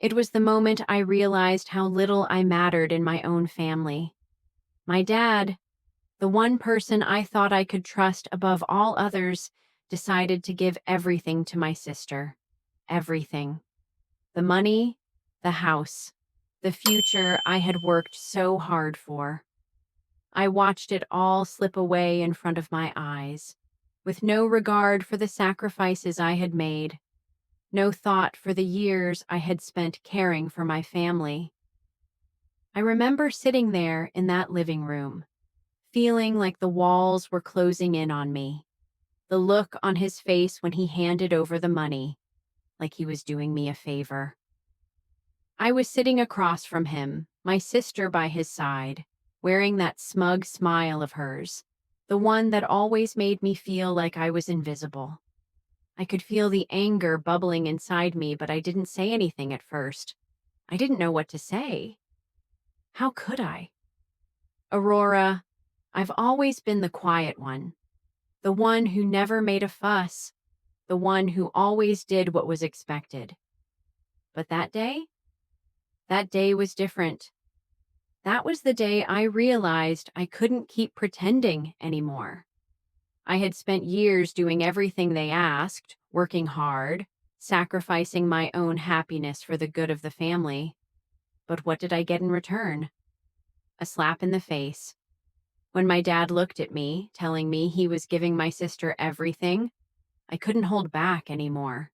It was the moment I realized how little I mattered in my own family. My dad, the one person I thought I could trust above all others, decided to give everything to my sister. Everything. The money, the house, the future I had worked so hard for. I watched it all slip away in front of my eyes, with no regard for the sacrifices I had made, no thought for the years I had spent caring for my family. I remember sitting there in that living room, feeling like the walls were closing in on me. The look on his face when he handed over the money, like he was doing me a favor. I was sitting across from him, my sister by his side, wearing that smug smile of hers, the one that always made me feel like I was invisible. I could feel the anger bubbling inside me, but I didn't say anything at first. I didn't know what to say. How could I? Aurora, I've always been the quiet one, the one who never made a fuss, the one who always did what was expected. But that day was different. That was the day I realized I couldn't keep pretending anymore. I had spent years doing everything they asked, working hard, sacrificing my own happiness for the good of the family. But what did I get in return? A slap in the face. When my dad looked at me, telling me he was giving my sister everything, I couldn't hold back anymore.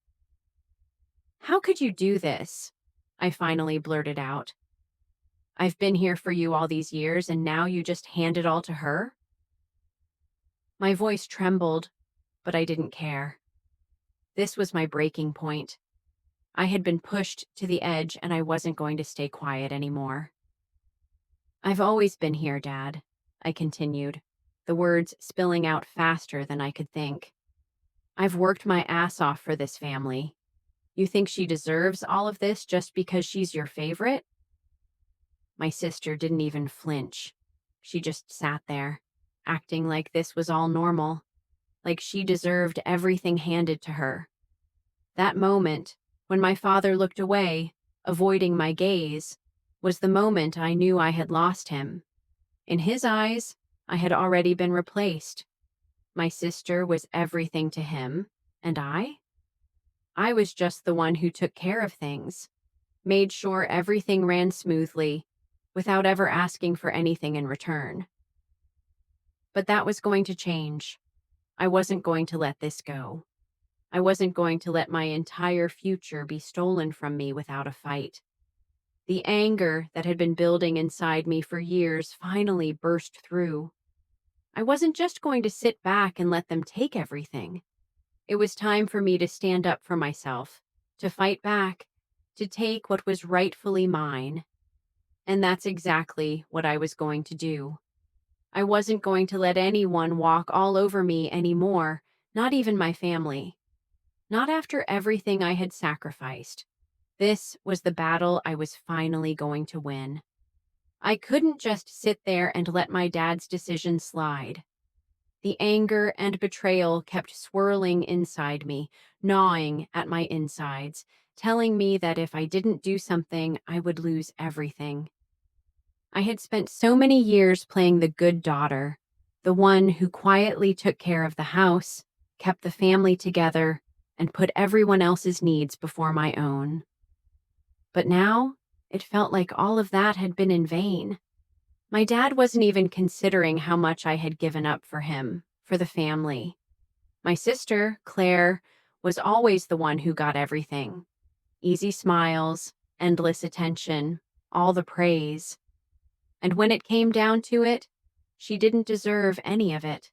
"How could you do this?" I finally blurted out. "I've been here for you all these years, and now you just hand it all to her?" My voice trembled, but I didn't care. This was my breaking point. I had been pushed to the edge, and I wasn't going to stay quiet anymore. "I've always been here, Dad," I continued, the words spilling out faster than I could think. "I've worked my ass off for this family. You think she deserves all of this just because she's your favorite?" My sister didn't even flinch. She just sat there, acting like this was all normal, like she deserved everything handed to her. That moment, when my father looked away, avoiding my gaze, was the moment I knew I had lost him. In his eyes, I had already been replaced. My sister was everything to him, and I was just the one who took care of things, made sure everything ran smoothly, without ever asking for anything in return. But that was going to change. I wasn't going to let this go. I wasn't going to let my entire future be stolen from me without a fight. The anger that had been building inside me for years finally burst through. I wasn't just going to sit back and let them take everything. It was time for me to stand up for myself, to fight back, to take what was rightfully mine. And that's exactly what I was going to do. I wasn't going to let anyone walk all over me anymore, not even my family. Not after everything I had sacrificed. This was the battle I was finally going to win. I couldn't just sit there and let my dad's decision slide. The anger and betrayal kept swirling inside me, gnawing at my insides, telling me that if I didn't do something, I would lose everything. I had spent so many years playing the good daughter, the one who quietly took care of the house, kept the family together, and put everyone else's needs before my own. But now, it felt like all of that had been in vain. My dad wasn't even considering how much I had given up for him, for the family. My sister, Claire, was always the one who got everything. Easy smiles, endless attention, all the praise. And when it came down to it, she didn't deserve any of it.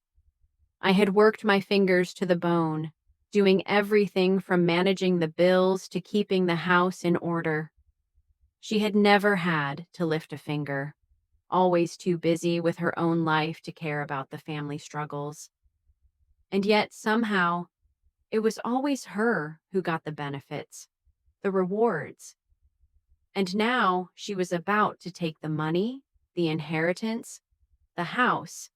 I had worked my fingers to the bone, doing everything from managing the bills to keeping the house in order. She had never had to lift a finger, always too busy with her own life to care about the family struggles. And yet, somehow, it was always her who got the benefits, the rewards. And now she was about to take the money, the inheritance, the house,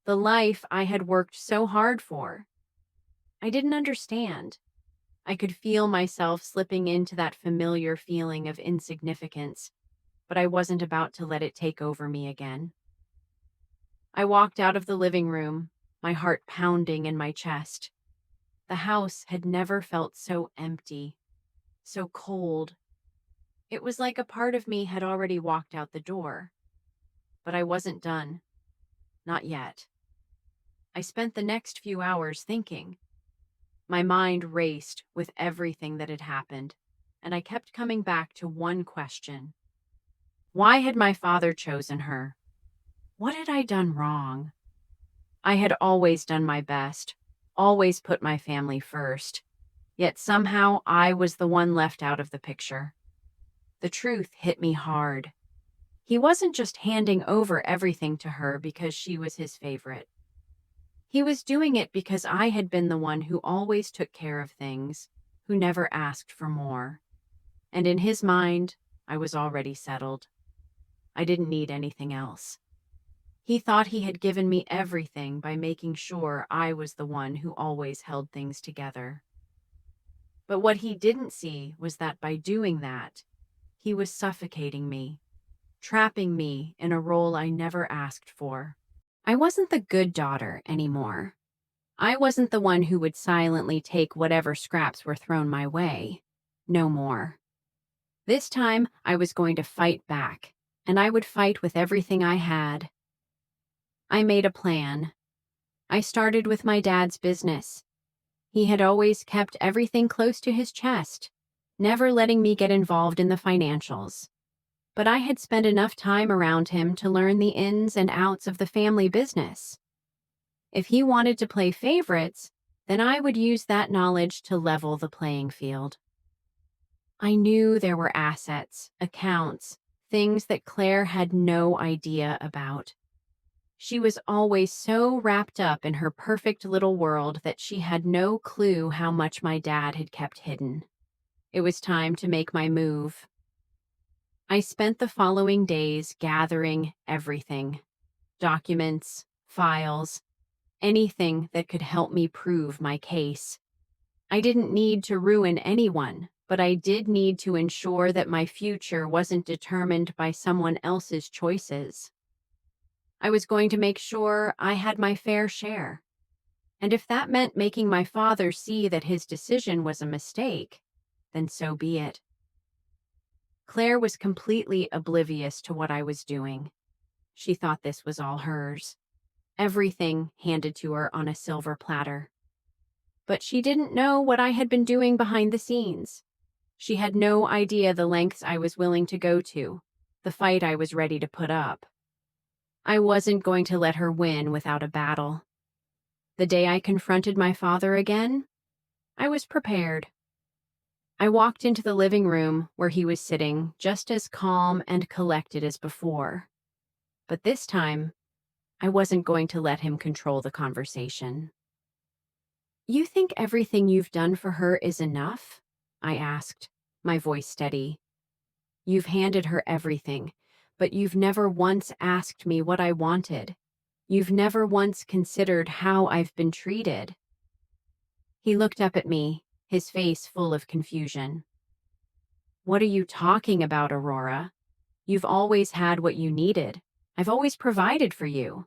the life I had worked so hard for. I didn't understand. I could feel myself slipping into that familiar feeling of insignificance, but I wasn't about to let it take over me again. I walked out of the living room, my heart pounding in my chest. The house had never felt so empty, so cold. It was like a part of me had already walked out the door. But I wasn't done. Not yet. I spent the next few hours thinking. My mind raced with everything that had happened, and I kept coming back to one question. Why had my father chosen her? What had I done wrong? I had always done my best, always put my family first, yet somehow I was the one left out of the picture. The truth hit me hard. He wasn't just handing over everything to her because she was his favorite. He was doing it because I had been the one who always took care of things, who never asked for more. And in his mind, I was already settled. I didn't need anything else. He thought he had given me everything by making sure I was the one who always held things together. But what he didn't see was that by doing that, he was suffocating me, trapping me in a role I never asked for. I wasn't the good daughter anymore. I wasn't the one who would silently take whatever scraps were thrown my way. No more. This time, I was going to fight back, and I would fight with everything I had. I made a plan. I started with my dad's business. He had always kept everything close to his chest, never letting me get involved in the financials. But I had spent enough time around him to learn the ins and outs of the family business. If he wanted to play favorites, then I would use that knowledge to level the playing field. I knew there were assets, accounts, things that Claire had no idea about. She was always so wrapped up in her perfect little world that she had no clue how much my dad had kept hidden. It was time to make my move. I spent the following days gathering everything: documents, files, anything that could help me prove my case. I didn't need to ruin anyone, but I did need to ensure that my future wasn't determined by someone else's choices. I was going to make sure I had my fair share. And if that meant making my father see that his decision was a mistake, then so be it. Claire was completely oblivious to what I was doing. She thought this was all hers. Everything handed to her on a silver platter. But she didn't know what I had been doing behind the scenes. She had no idea the lengths I was willing to go to, the fight I was ready to put up. I wasn't going to let her win without a battle. The day I confronted my father again, I was prepared. I walked into the living room where he was sitting, just as calm and collected as before. But this time, I wasn't going to let him control the conversation. "You think everything you've done for her is enough?" I asked, my voice steady. "You've handed her everything, but you've never once asked me what I wanted. You've never once considered how I've been treated." He looked up at me, his face full of confusion. "What are you talking about, Aurora? You've always had what you needed. I've always provided for you."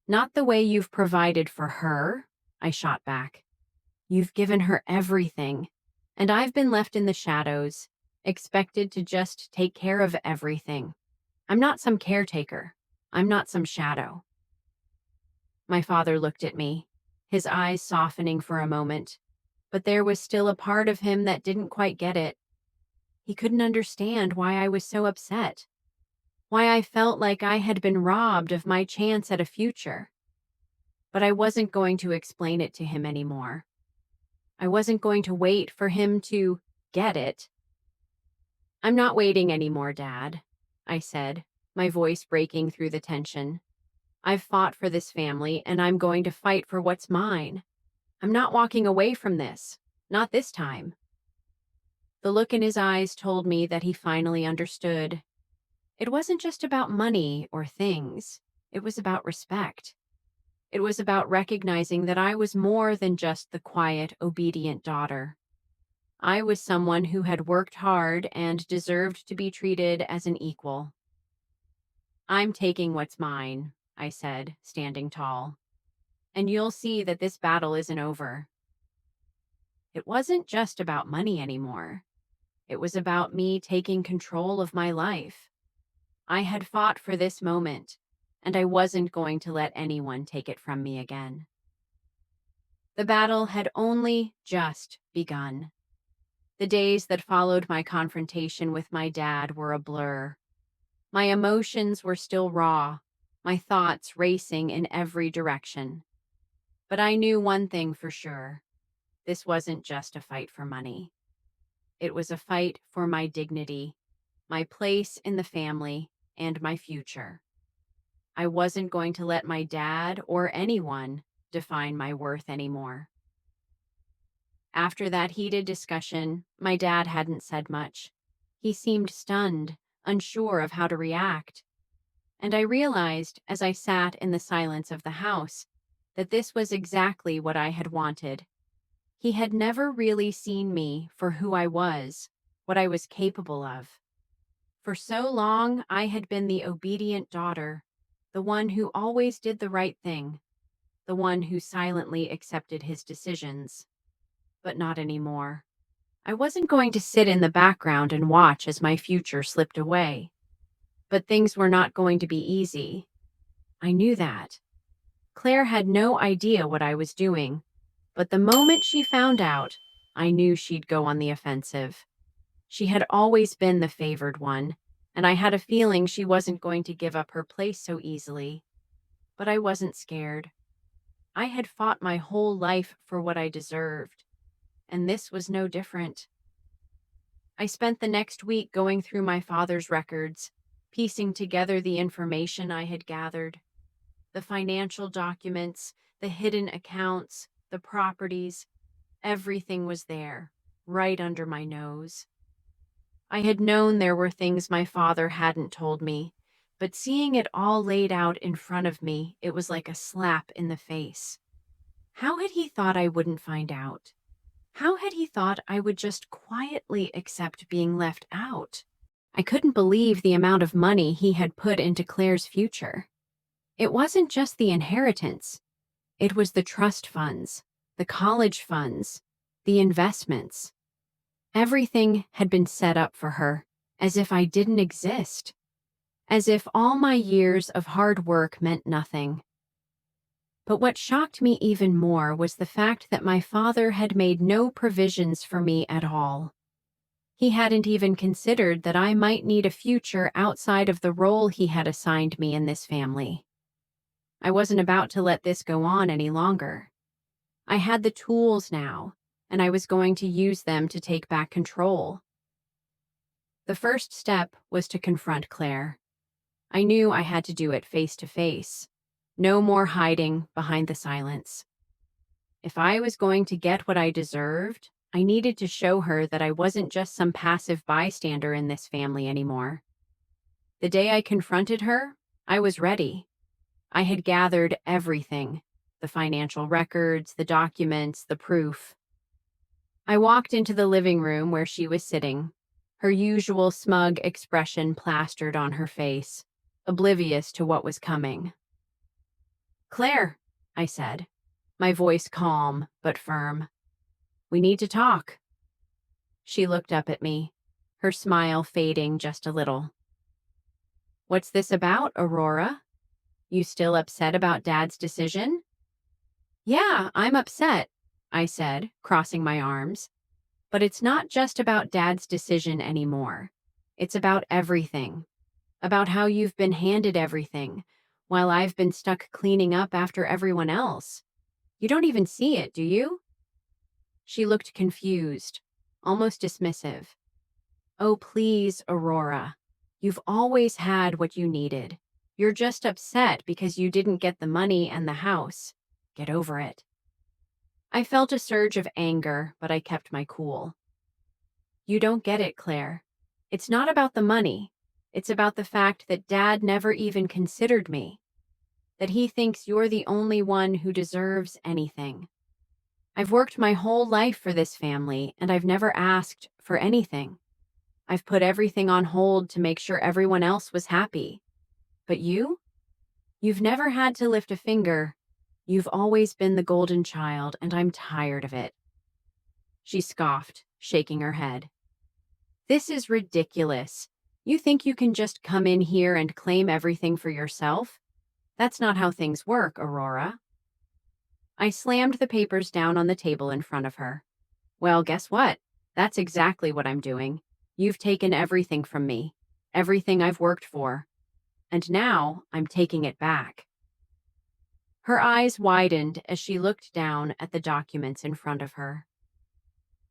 "Not the way you've provided for her," I shot back. "You've given her everything, and I've been left in the shadows, expected to just take care of everything. I'm not some caretaker. I'm not some shadow." My father looked at me, his eyes softening for a moment, but there was still a part of him that didn't quite get it. He couldn't understand why I was so upset, why I felt like I had been robbed of my chance at a future. But I wasn't going to explain it to him anymore. I wasn't going to wait for him to get it. "I'm not waiting anymore, Dad," I said, my voice breaking through the tension. "I've fought for this family, and I'm going to fight for what's mine. I'm not walking away from this. Not this time." The look in his eyes told me that he finally understood. It wasn't just about money or things. It was about respect. It was about recognizing that I was more than just the quiet, obedient daughter. I was someone who had worked hard and deserved to be treated as an equal. "I'm taking what's mine," I said, standing tall. "And you'll see that this battle isn't over." It wasn't just about money anymore. It was about me taking control of my life. I had fought for this moment, and I wasn't going to let anyone take it from me again. The battle had only just begun. The days that followed my confrontation with my dad were a blur. My emotions were still raw, my thoughts racing in every direction. But I knew one thing for sure. This wasn't just a fight for money. It was a fight for my dignity, my place in the family, and my future. I wasn't going to let my dad or anyone define my worth anymore. After that heated discussion, my dad hadn't said much. He seemed stunned, unsure of how to react. And I realized, as I sat in the silence of the house, that this was exactly what I had wanted. He had never really seen me for who I was, what I was capable of. For so long, I had been the obedient daughter, the one who always did the right thing, the one who silently accepted his decisions. But not anymore. I wasn't going to sit in the background and watch as my future slipped away. But things were not going to be easy. I knew that. Claire had no idea what I was doing, but the moment she found out, I knew she'd go on the offensive. She had always been the favored one, and I had a feeling she wasn't going to give up her place so easily. But I wasn't scared. I had fought my whole life for what I deserved, and this was no different. I spent the next week going through my father's records, piecing together the information I had gathered. The financial documents, the hidden accounts, the properties, everything was there, right under my nose. I had known there were things my father hadn't told me, but seeing it all laid out in front of me, it was like a slap in the face. How had he thought I wouldn't find out? How had he thought I would just quietly accept being left out? I couldn't believe the amount of money he had put into Claire's future. It wasn't just the inheritance. It was the trust funds, the college funds, the investments. Everything had been set up for her, as if I didn't exist. As if all my years of hard work meant nothing. But what shocked me even more was the fact that my father had made no provisions for me at all. He hadn't even considered that I might need a future outside of the role he had assigned me in this family. I wasn't about to let this go on any longer. I had the tools now, and I was going to use them to take back control. The first step was to confront Claire. I knew I had to do it face to face. No more hiding behind the silence. If I was going to get what I deserved, I needed to show her that I wasn't just some passive bystander in this family anymore. The day I confronted her, I was ready. I had gathered everything, the financial records, the documents, the proof. I walked into the living room where she was sitting, her usual smug expression plastered on her face, oblivious to what was coming. "Claire," I said, my voice calm but firm. "We need to talk." She looked up at me, her smile fading just a little. "What's this about, Aurora? You still upset about Dad's decision?" "Yeah, I'm upset," I said, crossing my arms. "But it's not just about Dad's decision anymore. It's about everything. About how you've been handed everything, while I've been stuck cleaning up after everyone else. You don't even see it, do you?" She looked confused, almost dismissive. "Oh, please, Aurora. You've always had what you needed. You're just upset because you didn't get the money and the house. Get over it." I felt a surge of anger, but I kept my cool. "You don't get it, Claire. It's not about the money. It's about the fact that Dad never even considered me. That he thinks you're the only one who deserves anything. I've worked my whole life for this family, and I've never asked for anything. I've put everything on hold to make sure everyone else was happy. But you? You've never had to lift a finger. You've always been the golden child, and I'm tired of it." She scoffed, shaking her head. "This is ridiculous. You think you can just come in here and claim everything for yourself? That's not how things work, Aurora." I slammed the papers down on the table in front of her. "Well, guess what? That's exactly what I'm doing. You've taken everything from me, everything I've worked for, and now I'm taking it back." Her eyes widened as she looked down at the documents in front of her.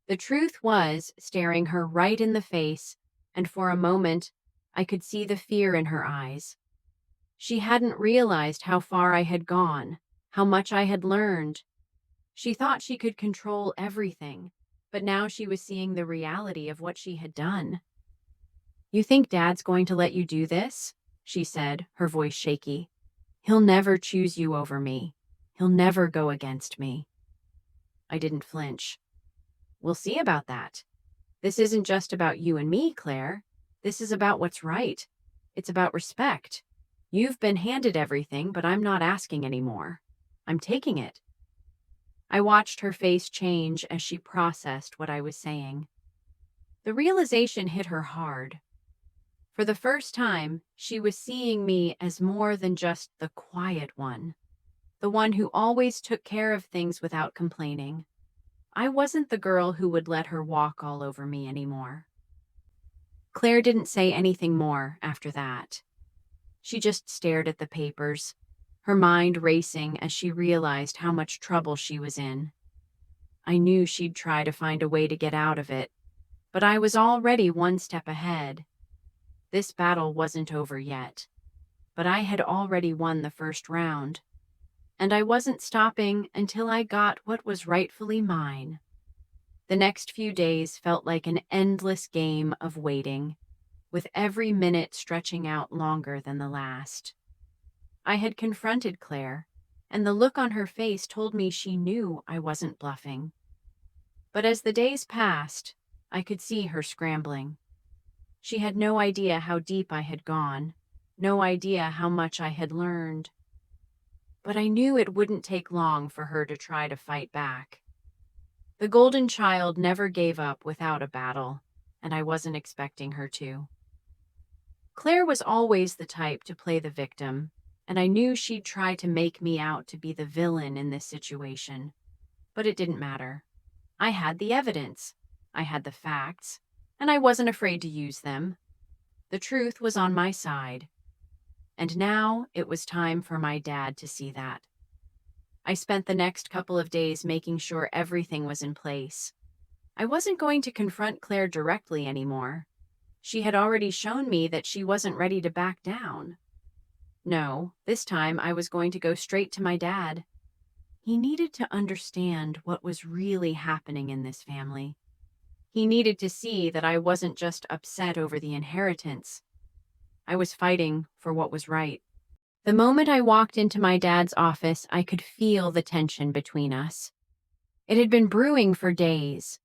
The truth was staring her right in the face, and for a moment, I could see the fear in her eyes. She hadn't realized how far I had gone, how much I had learned. She thought she could control everything, but now she was seeing the reality of what she had done. "You think Dad's going to let you do this?" she said, her voice shaky. "He'll never choose you over me. He'll never go against me." I didn't flinch. "We'll see about that. This isn't just about you and me, Claire. This is about what's right. It's about respect. You've been handed everything, but I'm not asking anymore. I'm taking it." I watched her face change as she processed what I was saying. The realization hit her hard. For the first time, she was seeing me as more than just the quiet one, the one who always took care of things without complaining. I wasn't the girl who would let her walk all over me anymore. Claire didn't say anything more after that. She just stared at the papers, her mind racing as she realized how much trouble she was in. I knew she'd try to find a way to get out of it, but I was already one step ahead. This battle wasn't over yet, but I had already won the first round, and I wasn't stopping until I got what was rightfully mine. The next few days felt like an endless game of waiting, with every minute stretching out longer than the last. I had confronted Claire, and the look on her face told me she knew I wasn't bluffing. But as the days passed, I could see her scrambling. She had no idea how deep I had gone, no idea how much I had learned. But I knew it wouldn't take long for her to try to fight back. The golden child never gave up without a battle, and I wasn't expecting her to. Claire was always the type to play the victim, and I knew she'd try to make me out to be the villain in this situation. But it didn't matter. I had the evidence. I had the facts, and I wasn't afraid to use them. The truth was on my side. And now it was time for my dad to see that. I spent the next couple of days making sure everything was in place. I wasn't going to confront Claire directly anymore. She had already shown me that she wasn't ready to back down. No, this time I was going to go straight to my dad. He needed to understand what was really happening in this family. He needed to see that I wasn't just upset over the inheritance. I was fighting for what was right. The moment I walked into my dad's office, I could feel the tension between us. It had been brewing for days.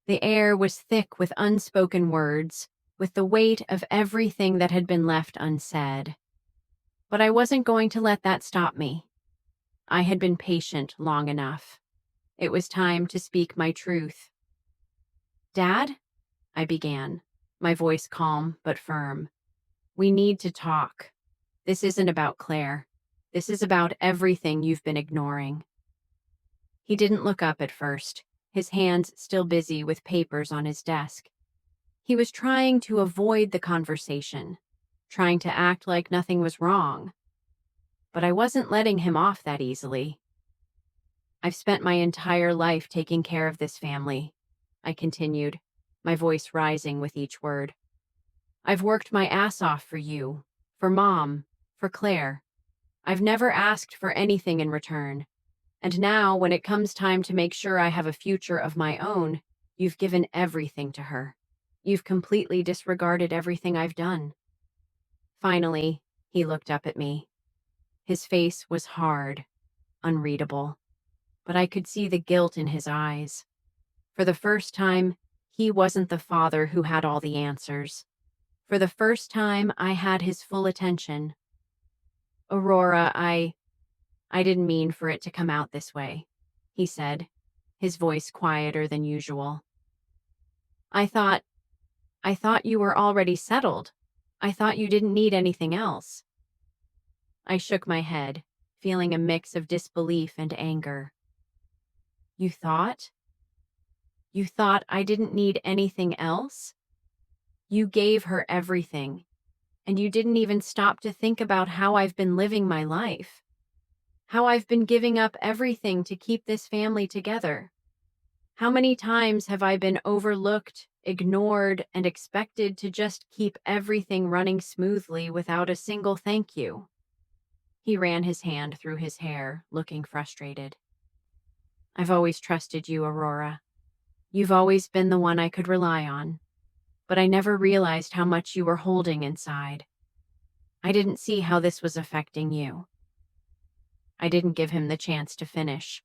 The air was thick with unspoken words, with the weight of everything that had been left unsaid. But I wasn't going to let that stop me. I had been patient long enough. It was time to speak my truth. "Dad," I began, my voice calm but firm. "We need to talk. This isn't about Claire. This is about everything you've been ignoring." He didn't look up at first, his hands still busy with papers on his desk. He was trying to avoid the conversation, trying to act like nothing was wrong. But I wasn't letting him off that easily. "I've spent my entire life taking care of this family," I continued, my voice rising with each word. "I've worked my ass off for you, for Mom, for Claire. I've never asked for anything in return. And now, when it comes time to make sure I have a future of my own, you've given everything to her. You've completely disregarded everything I've done." Finally, he looked up at me. His face was hard, unreadable. but I could see the guilt in his eyes. For the first time, he wasn't the father who had all the answers. For the first time, I had his full attention. Aurora, I didn't mean for it to come out this way, he said, his voice quieter than usual. I thought you were already settled. I thought you didn't need anything else. I shook my head, feeling a mix of disbelief and anger. You thought? You thought I didn't need anything else? You gave her everything, and you didn't even stop to think about how I've been living my life. How I've been giving up everything to keep this family together. How many times have I been overlooked, ignored, and expected to just keep everything running smoothly without a single thank you? He ran his hand through his hair, looking frustrated. I've always trusted you, Aurora. You've always been the one I could rely on. But I never realized how much you were holding inside. I didn't see how this was affecting you. I didn't give him the chance to finish.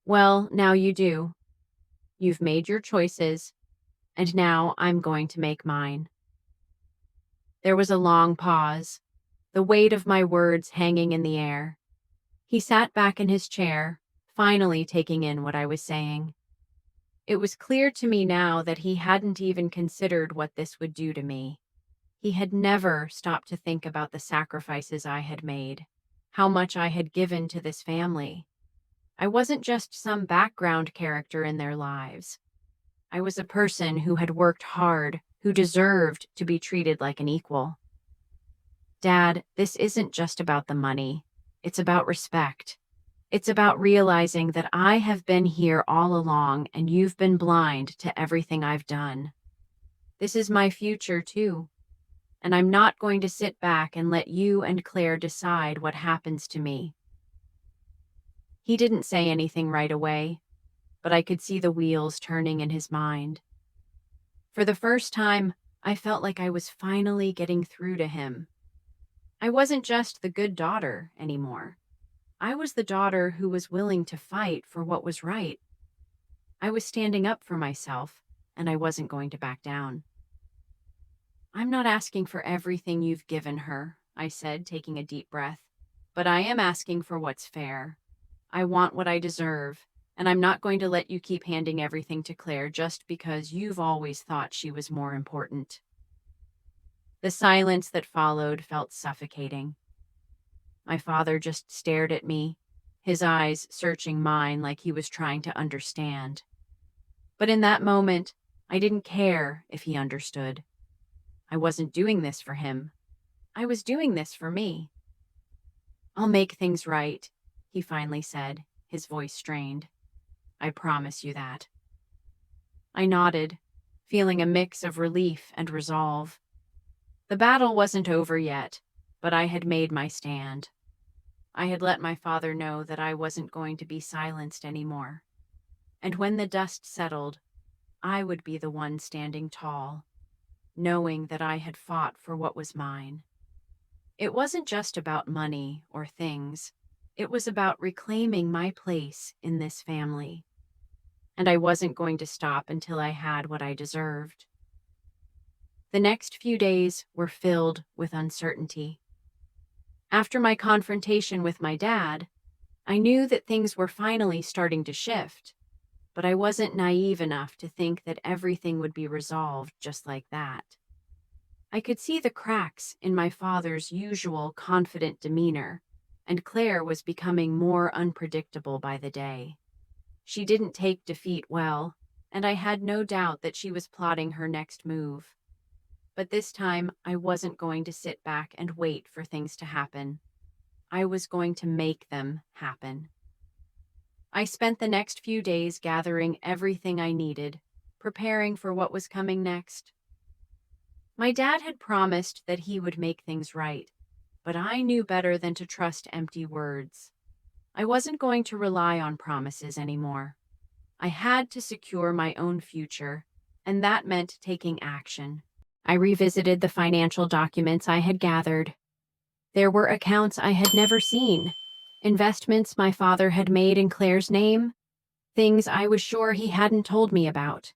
Well, now you do. You've made your choices, and now I'm going to make mine. There was a long pause, the weight of my words hanging in the air. He sat back in his chair, finally taking in what I was saying. It was clear to me now that he hadn't even considered what this would do to me. He had never stopped to think about the sacrifices I had made, how much I had given to this family. I wasn't just some background character in their lives. I was a person who had worked hard, who deserved to be treated like an equal. Dad, this isn't just about the money. It's about respect. It's about realizing that I have been here all along and you've been blind to everything I've done. This is my future, too. And I'm not going to sit back and let you and Claire decide what happens to me. He didn't say anything right away, but I could see the wheels turning in his mind. For the first time, I felt like I was finally getting through to him. I wasn't just the good daughter anymore. I was the daughter who was willing to fight for what was right. I was standing up for myself, and I wasn't going to back down. I'm not asking for everything you've given her, I said, taking a deep breath, but I am asking for what's fair. I want what I deserve, and I'm not going to let you keep handing everything to Claire just because you've always thought she was more important. The silence that followed felt suffocating. My father just stared at me, his eyes searching mine like he was trying to understand. But in that moment, I didn't care if he understood. I wasn't doing this for him. I was doing this for me. I'll make things right, he finally said, his voice strained. I promise you that. I nodded, feeling a mix of relief and resolve. The battle wasn't over yet, but I had made my stand. I had let my father know that I wasn't going to be silenced anymore. And when the dust settled, I would be the one standing tall, knowing that I had fought for what was mine. It wasn't just about money or things. It was about reclaiming my place in this family. And I wasn't going to stop until I had what I deserved. The next few days were filled with uncertainty. After my confrontation with my dad, I knew that things were finally starting to shift, but I wasn't naive enough to think that everything would be resolved just like that. I could see the cracks in my father's usual confident demeanor, and Claire was becoming more unpredictable by the day. She didn't take defeat well, and I had no doubt that she was plotting her next move. But this time, I wasn't going to sit back and wait for things to happen. I was going to make them happen. I spent the next few days gathering everything I needed, preparing for what was coming next. My dad had promised that he would make things right, but I knew better than to trust empty words. I wasn't going to rely on promises anymore. I had to secure my own future, and that meant taking action. I revisited the financial documents I had gathered. There were accounts I had never seen, investments my father had made in Claire's name, things I was sure he hadn't told me about.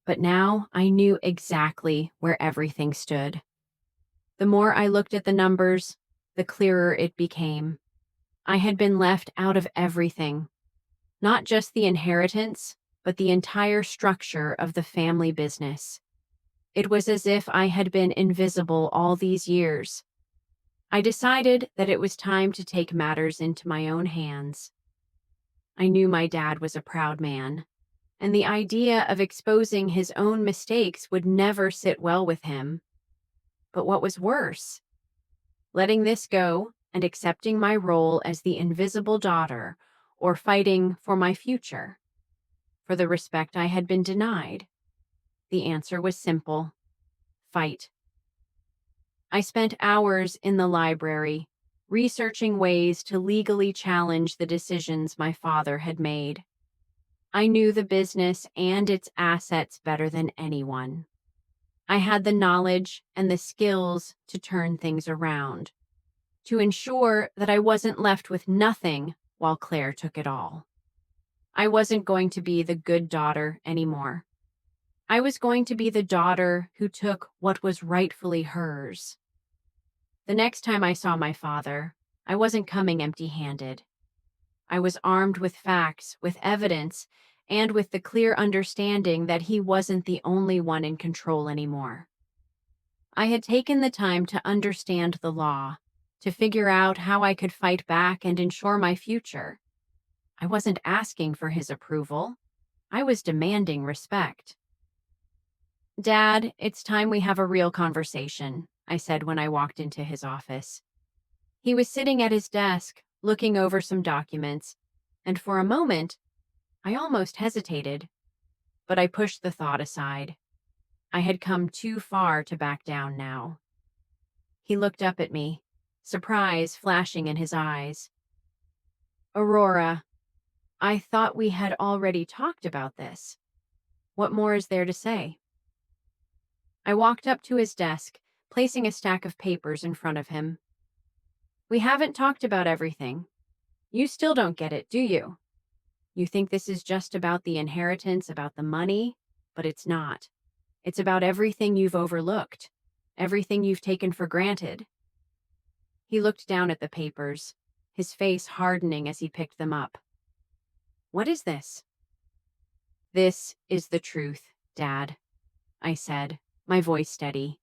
But now I knew exactly where everything stood. The more I looked at the numbers, the clearer it became. I had been left out of everything, not just the inheritance, but the entire structure of the family business. It was as if I had been invisible all these years. I decided that it was time to take matters into my own hands. I knew my dad was a proud man, and the idea of exposing his own mistakes would never sit well with him. But what was worse? Letting this go and accepting my role as the invisible daughter, or fighting for my future, for the respect I had been denied. The answer was simple: fight. I spent hours in the library, researching ways to legally challenge the decisions my father had made. I knew the business and its assets better than anyone. I had the knowledge and the skills to turn things around, to ensure that I wasn't left with nothing while Claire took it all. I wasn't going to be the good daughter anymore. I was going to be the daughter who took what was rightfully hers. The next time I saw my father, I wasn't coming empty-handed. I was armed with facts, with evidence, and with the clear understanding that he wasn't the only one in control anymore. I had taken the time to understand the law, to figure out how I could fight back and ensure my future. I wasn't asking for his approval. I was demanding respect. "Dad, it's time we have a real conversation," I said when I walked into his office. He was sitting at his desk, looking over some documents, and for a moment, I almost hesitated, but I pushed the thought aside. I had come too far to back down now. He looked up at me, surprise flashing in his eyes. "Aurora, I thought we had already talked about this. What more is there to say?" I walked up to his desk, placing a stack of papers in front of him. "We haven't talked about everything. You still don't get it, do you? You think this is just about the inheritance, about the money, but it's not. It's about everything you've overlooked, everything you've taken for granted." He looked down at the papers, his face hardening as he picked them up. "What is this?" "This is the truth, Dad," I said, my voice steady.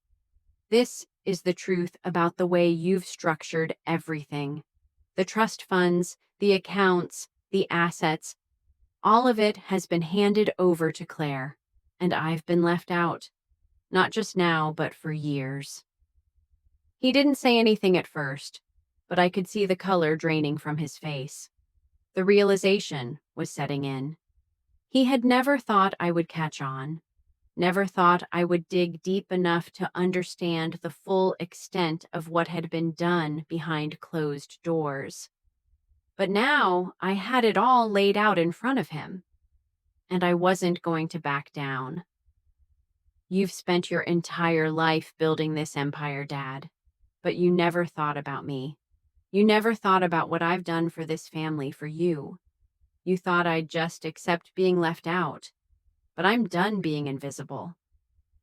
"This is the truth about the way you've structured everything. The trust funds, the accounts, the assets, all of it has been handed over to Claire, and I've been left out. Not just now, but for years." He didn't say anything at first, but I could see the color draining from his face. The realization was setting in. He had never thought I would catch on, never thought I would dig deep enough to understand the full extent of what had been done behind closed doors. But now I had it all laid out in front of him, and I wasn't going to back down. "You've spent your entire life building this empire, Dad, but you never thought about me. You never thought about what I've done for this family, for you. You thought I'd just accept being left out. But I'm done being invisible.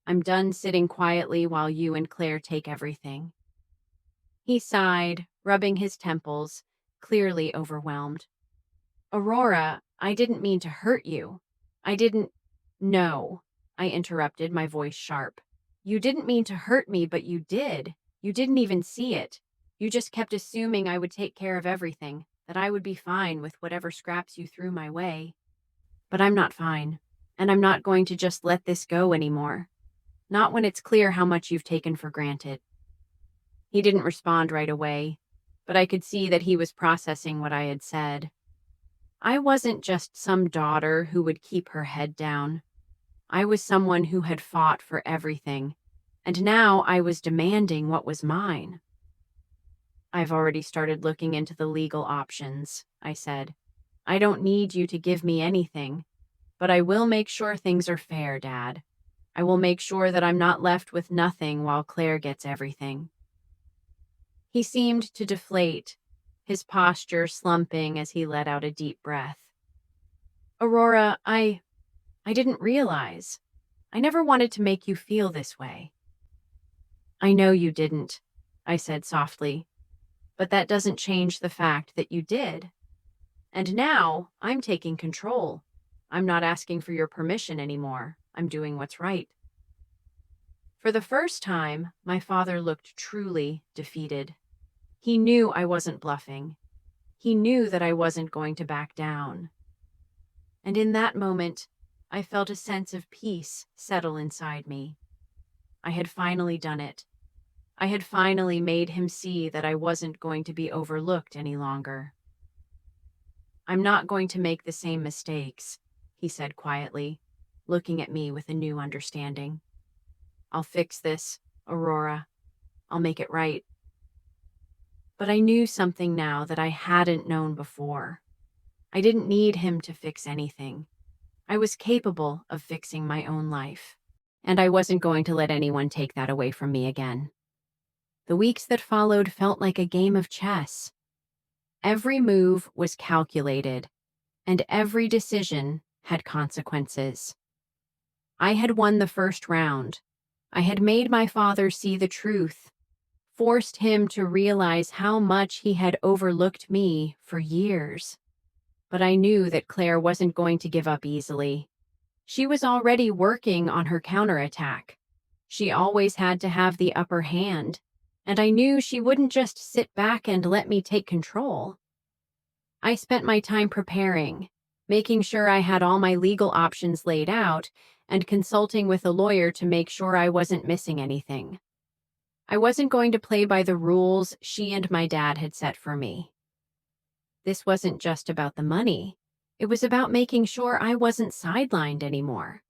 I'm done sitting quietly while you and Claire take everything." He sighed, rubbing his temples, clearly overwhelmed. "Aurora, I didn't mean to hurt you. I didn't—" "No," I interrupted, my voice sharp. "You didn't mean to hurt me, but you did. You didn't even see it. You just kept assuming I would take care of everything, that I would be fine with whatever scraps you threw my way. But I'm not fine, and I'm not going to just let this go anymore. Not when it's clear how much you've taken for granted." He didn't respond right away, but I could see that he was processing what I had said. I wasn't just some daughter who would keep her head down. I was someone who had fought for everything, and now I was demanding what was mine. "I've already started looking into the legal options," I said. "I don't need you to give me anything, but I will make sure things are fair, Dad. I will make sure that I'm not left with nothing while Claire gets everything." He seemed to deflate, his posture slumping as he let out a deep breath. Aurora, I didn't realize. I never wanted to make you feel this way. I know you didn't, I said softly, but that doesn't change the fact that you did. And now I'm taking control. I'm not asking for your permission anymore. I'm doing what's right. For the first time, my father looked truly defeated. He knew I wasn't bluffing. He knew that I wasn't going to back down. And in that moment, I felt a sense of peace settle inside me. I had finally done it. I had finally made him see that I wasn't going to be overlooked any longer. I'm not going to make the same mistakes, he said quietly, looking at me with a new understanding. I'll fix this, Aurora. I'll make it right. But I knew something now that I hadn't known before. I didn't need him to fix anything. I was capable of fixing my own life, and I wasn't going to let anyone take that away from me again. The weeks that followed felt like a game of chess. Every move was calculated, and every decision had consequences. I had won the first round. I had made my father see the truth, forced him to realize how much he had overlooked me for years. But I knew that Claire wasn't going to give up easily. She was already working on her counterattack. She always had to have the upper hand, and I knew she wouldn't just sit back and let me take control. I spent my time preparing, making sure I had all my legal options laid out, and consulting with a lawyer to make sure I wasn't missing anything. I wasn't going to play by the rules she and my dad had set for me. This wasn't just about the money. It was about making sure I wasn't sidelined anymore.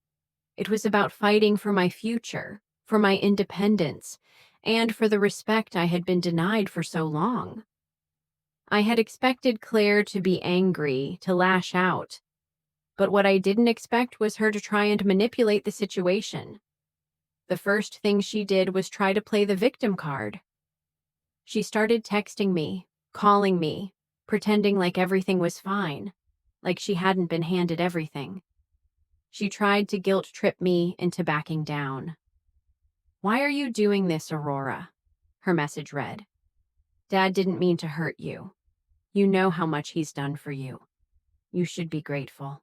It was about fighting for my future, for my independence, and for the respect I had been denied for so long. I had expected Claire to be angry, to lash out. But what I didn't expect was her to try and manipulate the situation. The first thing she did was try to play the victim card. She started texting me, calling me, pretending like everything was fine, like she hadn't been handed everything. She tried to guilt-trip me into backing down. "Why are you doing this, Aurora?" her message read. "Dad didn't mean to hurt you. You know how much he's done for you. You should be grateful."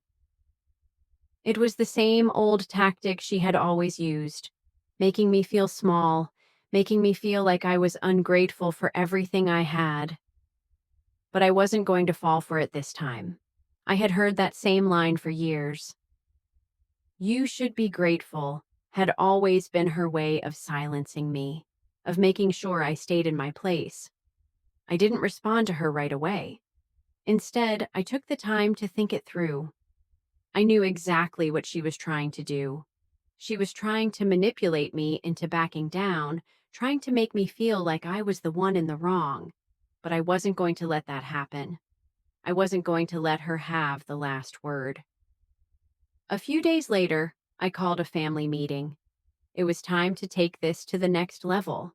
It was the same old tactic she had always used, making me feel small, making me feel like I was ungrateful for everything I had. But I wasn't going to fall for it this time. I had heard that same line for years. "You should be grateful" had always been her way of silencing me, of making sure I stayed in my place. I didn't respond to her right away. Instead, I took the time to think it through. I knew exactly what she was trying to do. She was trying to manipulate me into backing down, trying to make me feel like I was the one in the wrong. But I wasn't going to let that happen. I wasn't going to let her have the last word. A few days later, I called a family meeting. It was time to take this to the next level.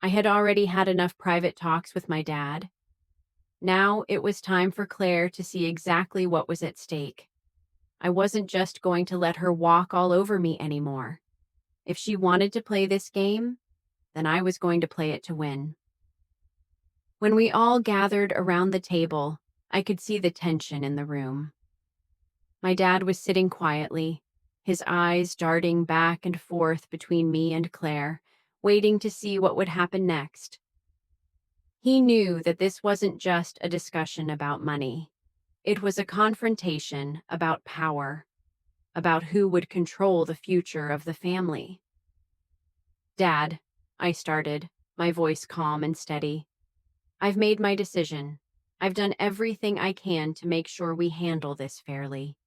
I had already had enough private talks with my dad. Now it was time for Claire to see exactly what was at stake. I wasn't just going to let her walk all over me anymore. If she wanted to play this game, then I was going to play it to win. When we all gathered around the table, I could see the tension in the room. My dad was sitting quietly, his eyes darting back and forth between me and Claire, waiting to see what would happen next. He knew that this wasn't just a discussion about money. It was a confrontation about power, about who would control the future of the family. "Dad," I started, my voice calm and steady. "I've made my decision. I've done everything I can to make sure we handle this fairly.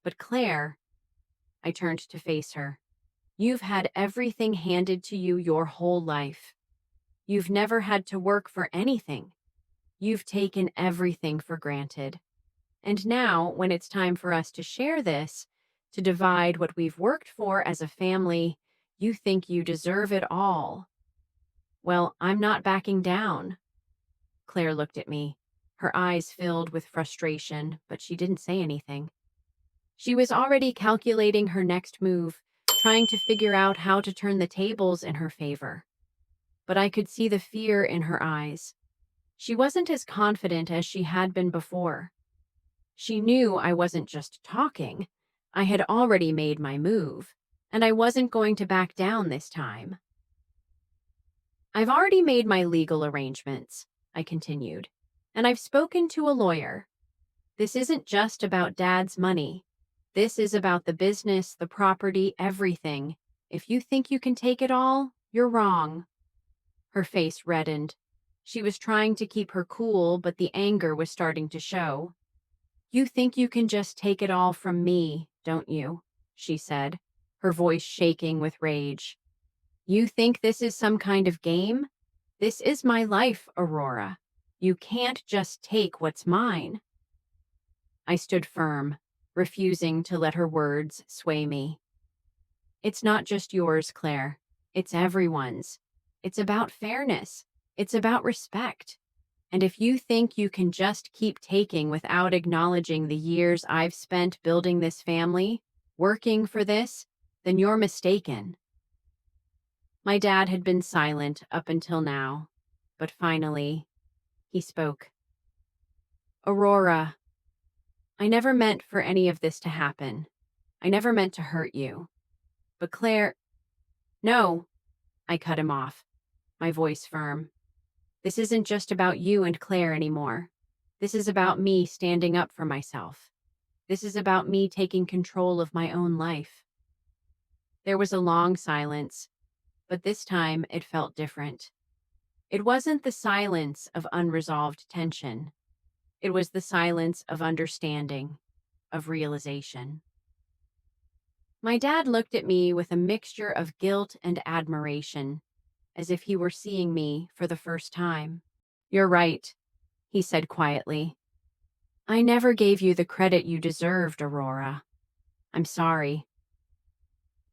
But Claire," I turned to face her, "you've had everything handed to you your whole life. You've never had to work for anything. You've taken everything for granted. And now, when it's time for us to share this, to divide what we've worked for as a family, you think you deserve it all. Well, I'm not backing down." Claire looked at me, her eyes filled with frustration, but she didn't say anything. She was already calculating her next move, trying to figure out how to turn the tables in her favor. But I could see the fear in her eyes. She wasn't as confident as she had been before. She knew I wasn't just talking. I had already made my move, and I wasn't going to back down this time. I've already made my legal arrangements, I continued, and I've spoken to a lawyer. This isn't just about Dad's money. This is about the business, the property, everything. If you think you can take it all, you're wrong. Her face reddened. She was trying to keep her cool, but the anger was starting to show. You think you can just take it all from me, don't you? She said, her voice shaking with rage. You think this is some kind of game? This is my life, Aurora. You can't just take what's mine. I stood firm, refusing to let her words sway me. It's not just yours, Claire. It's everyone's. It's about fairness. It's about respect. And if you think you can just keep taking without acknowledging the years I've spent building this family, working for this, then you're mistaken. My dad had been silent up until now, but finally, he spoke. Aurora, I never meant for any of this to happen. I never meant to hurt you. But Claire, no, I cut him off, my voice firm. This isn't just about you and Claire anymore. This is about me standing up for myself. This is about me taking control of my own life. There was a long silence, but this time it felt different. It wasn't the silence of unresolved tension. It was the silence of understanding, of realization. My dad looked at me with a mixture of guilt and admiration, as if he were seeing me for the first time. You're right, he said quietly. I never gave you the credit you deserved, Aurora. I'm sorry.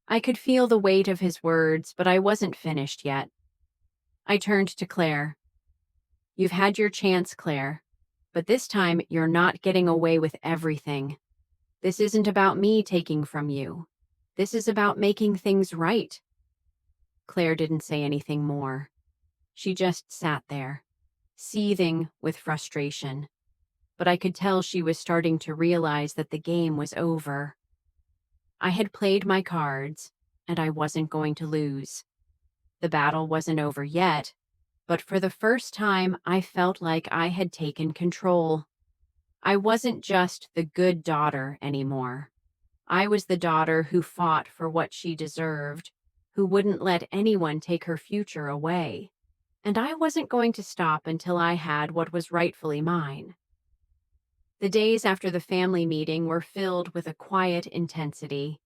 I could feel the weight of his words, but I wasn't finished yet. I turned to Claire. You've had your chance, Claire, but this time you're not getting away with everything. This isn't about me taking from you. This is about making things right. Claire didn't say anything more. She just sat there, seething with frustration. But I could tell she was starting to realize that the game was over. I had played my cards, and I wasn't going to lose. The battle wasn't over yet, but for the first time I felt like I had taken control. I wasn't just the good daughter anymore. I was the daughter who fought for what she deserved, who wouldn't let anyone take her future away. And I wasn't going to stop until I had what was rightfully mine. The days after the family meeting were filled with a quiet intensity.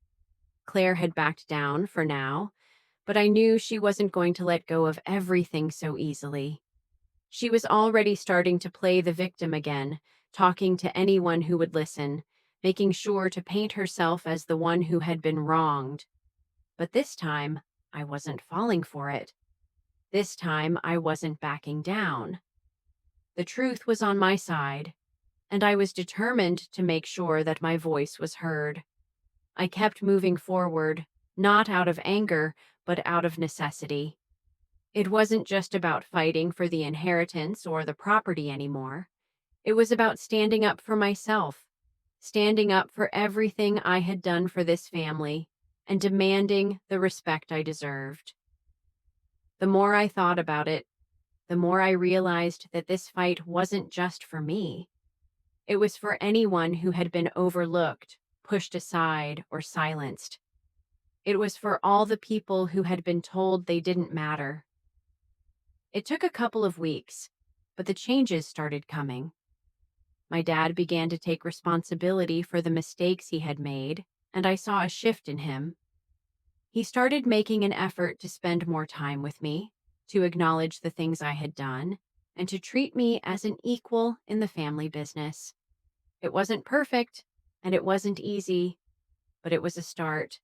Claire had backed down for now, but I knew she wasn't going to let go of everything so easily. She was already starting to play the victim again, talking to anyone who would listen, making sure to paint herself as the one who had been wronged. But this time, I wasn't falling for it. This time, I wasn't backing down. The truth was on my side, and I was determined to make sure that my voice was heard. I kept moving forward, not out of anger, but out of necessity. It wasn't just about fighting for the inheritance or the property anymore. It was about standing up for myself, standing up for everything I had done for this family, and demanding the respect I deserved. The more I thought about it, the more I realized that this fight wasn't just for me. It was for anyone who had been overlooked, pushed aside, or silenced. It was for all the people who had been told they didn't matter. It took a couple of weeks, but the changes started coming. My dad began to take responsibility for the mistakes he had made, and I saw a shift in him. He started making an effort to spend more time with me, to acknowledge the things I had done, and to treat me as an equal in the family business. It wasn't perfect, and it wasn't easy, but it was a start.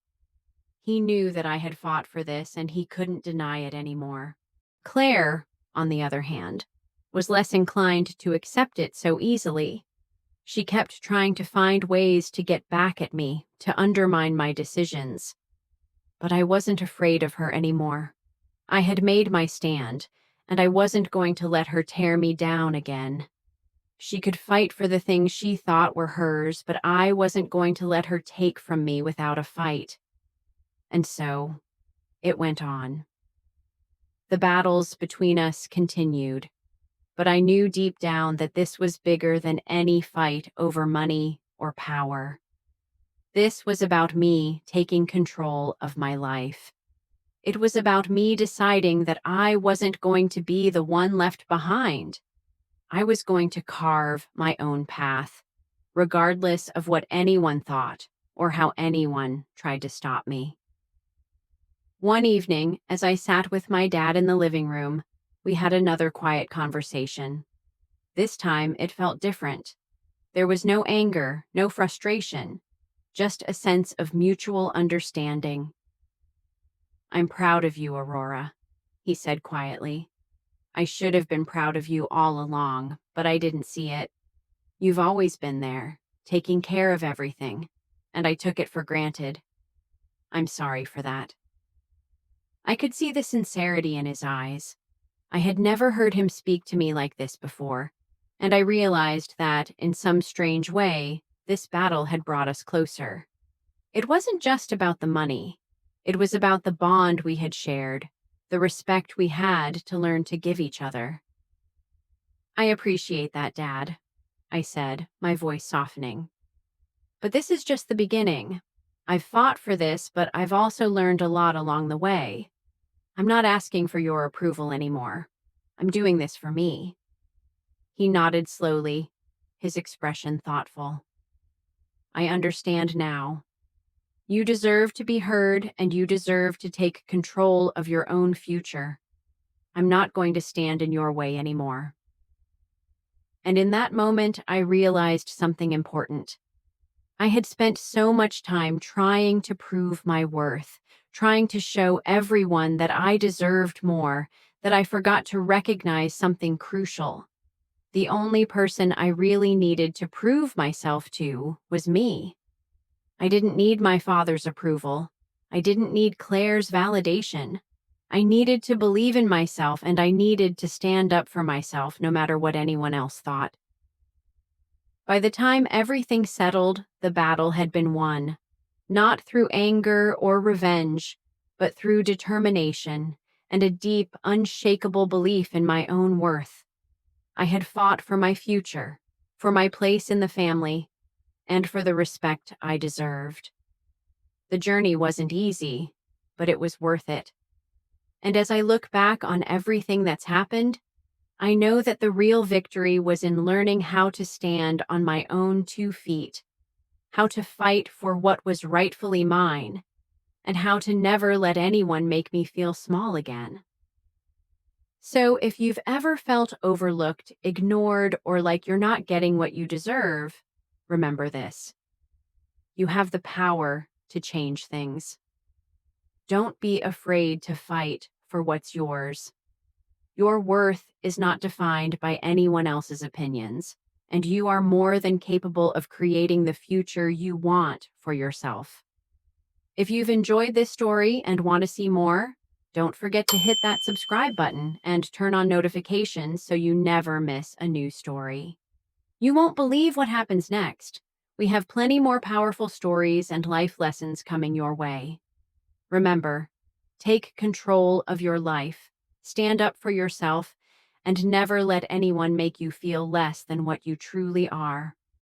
He knew that I had fought for this, and he couldn't deny it anymore. Claire, on the other hand, was less inclined to accept it so easily. She kept trying to find ways to get back at me, to undermine my decisions. But I wasn't afraid of her anymore. I had made my stand, and I wasn't going to let her tear me down again. She could fight for the things she thought were hers, but I wasn't going to let her take from me without a fight. And so, it went on. The battles between us continued, but I knew deep down that this was bigger than any fight over money or power. This was about me taking control of my life. It was about me deciding that I wasn't going to be the one left behind. I was going to carve my own path, regardless of what anyone thought or how anyone tried to stop me. One evening, as I sat with my dad in the living room, we had another quiet conversation. This time, it felt different. There was no anger, no frustration, just a sense of mutual understanding. "I'm proud of you, Aurora," he said quietly. "I should have been proud of you all along, but I didn't see it. You've always been there, taking care of everything, and I took it for granted. I'm sorry for that." I could see the sincerity in his eyes. I had never heard him speak to me like this before, and I realized that, in some strange way, this battle had brought us closer. It wasn't just about the money. It was about the bond we had shared, the respect we had to learn to give each other. "I appreciate that, Dad," I said, my voice softening. "But this is just the beginning. I've fought for this, but I've also learned a lot along the way. I'm not asking for your approval anymore. I'm doing this for me." He nodded slowly, his expression thoughtful. "I understand now. You deserve to be heard, and you deserve to take control of your own future. I'm not going to stand in your way anymore." And in that moment, I realized something important. I had spent so much time trying to prove my worth, trying to show everyone that I deserved more, that I forgot to recognize something crucial. The only person I really needed to prove myself to was me. I didn't need my father's approval. I didn't need Claire's validation. I needed to believe in myself, and I needed to stand up for myself no matter what anyone else thought. By the time everything settled, the battle had been won. Not through anger or revenge, but through determination and a deep, unshakable belief in my own worth. I had fought for my future, for my place in the family, and for the respect I deserved. The journey wasn't easy, but it was worth it. And as I look back on everything that's happened, I know that the real victory was in learning how to stand on my own 2 feet, how to fight for what was rightfully mine, and how to never let anyone make me feel small again. So if you've ever felt overlooked, ignored, or like you're not getting what you deserve, remember this. You have the power to change things. Don't be afraid to fight for what's yours. Your worth is not defined by anyone else's opinions, and you are more than capable of creating the future you want for yourself. If you've enjoyed this story and want to see more, don't forget to hit that subscribe button and turn on notifications so you never miss a new story. You won't believe what happens next. We have plenty more powerful stories and life lessons coming your way. Remember, take control of your life. Stand up for yourself, and never let anyone make you feel less than what you truly are.